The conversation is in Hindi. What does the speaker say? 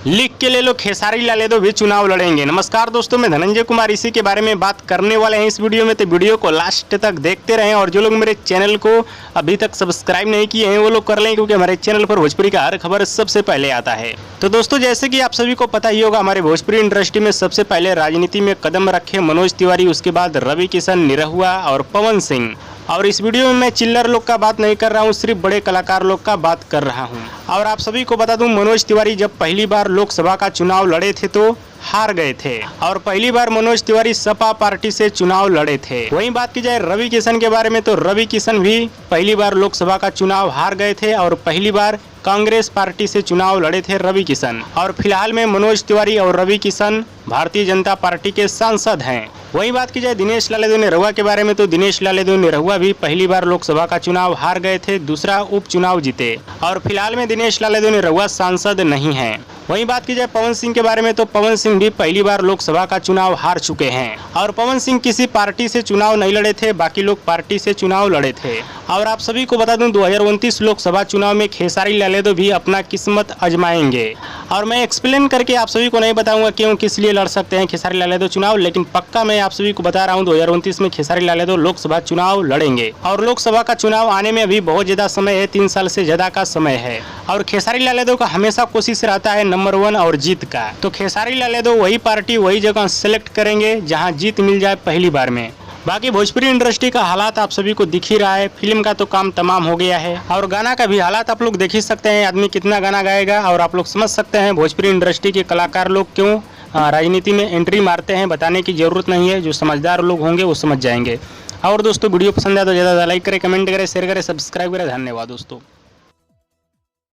लिख के ले लो, खेसारी लाल यादव भी चुनाव लड़ेंगे। नमस्कार दोस्तों, मैं धनंजय कुमार इसी के बारे में बात करने वाले हैं इस वीडियो में, तो वीडियो को लास्ट तक देखते रहें। और जो लोग मेरे चैनल को अभी तक सब्सक्राइब नहीं किए हैं वो लोग कर लें, क्योंकि हमारे चैनल पर भोजपुरी का हर खबर सबसे पहले आता है। तो दोस्तों, जैसे कि आप सभी को पता ही होगा, हमारे भोजपुरी इंडस्ट्री में सबसे पहले राजनीति में कदम रखे मनोज तिवारी, उसके बाद रवि किशन, निरहुआ और पवन सिंह। और इस वीडियो में मैं चिल्लर लोग का बात नहीं कर रहा हूँ, सिर्फ बड़े कलाकार लोग का बात कर रहा हूँ। और आप सभी को बता दूं, मनोज तिवारी जब पहली बार लोकसभा का चुनाव लड़े थे तो हार गए थे, और पहली बार मनोज तिवारी सपा पार्टी से चुनाव लड़े थे। वहीं बात की जाए रवि किशन के बारे में, तो रवि किशन भी पहली बार लोकसभा का चुनाव हार गए थे और पहली बार कांग्रेस पार्टी से चुनाव लड़े थे रवि किशन। और फिलहाल में मनोज तिवारी और रवि किशन भारतीय जनता पार्टी के सांसद हैं। वहीं बात की जाए दिनेश लाल यादव निरहुआ के बारे में, तो दिनेश लाल यादव निरहुआ भी पहली बार लोकसभा का चुनाव हार गए थे, दूसरा उपचुनाव जीते, और फिलहाल में दिनेश लाल यादव निरहुआ सांसद नहीं हैं। वहीं बात की जाए पवन सिंह के बारे में, तो पवन सिंह भी पहली बार लोकसभा का चुनाव हार चुके हैं, और पवन सिंह किसी पार्टी से चुनाव नहीं लड़े थे, बाकी लोग पार्टी से चुनाव लड़े थे। और आप सभी को बता दूं, 2029 लोकसभा चुनाव में खेसारी लाल यादव भी अपना किस्मत आजमाएंगे। और मैं एक्सप्लेन करके आप सभी को नहीं बताऊंगा क्यों, किस लिए लड़ सकते हैं खेसारी लाल यादव चुनाव, लेकिन पक्का मैं आप सभी को बता रहा हूं 2029 में खेसारी लाल यादव लोकसभा चुनाव लड़ेंगे। और लोकसभा का चुनाव आने में अभी बहुत ज्यादा समय है, 3 साल से ज्यादा का समय है। और खेसारी लाल यादव का हमेशा कोशिश रहता है नंबर 1 और जीत का। तो खेसारी लाल यादव वही पार्टी वही जगह सेलेक्ट करेंगे जहां जीत मिल जाए पहली बार में। बाकी भोजपुरी इंडस्ट्री का हालात आप सभी को दिख ही रहा है, फिल्म का तो काम तमाम हो गया है, और गाना का भी हालात आप लोग देख ही सकते हैं, आदमी कितना गाना गाएगा। और आप लोग समझ सकते हैं भोजपुरी इंडस्ट्री के कलाकार लोग क्यों राजनीति में एंट्री मारते हैं। बताने की जरूरत नहीं है, जो समझदार लोग होंगे वो समझ जाएंगे। और दोस्तों, वीडियो पसंद आए तो ज़्यादा लाइक करें, कमेंट करें, शेयर करें, सब्सक्राइब करें। धन्यवाद दोस्तों।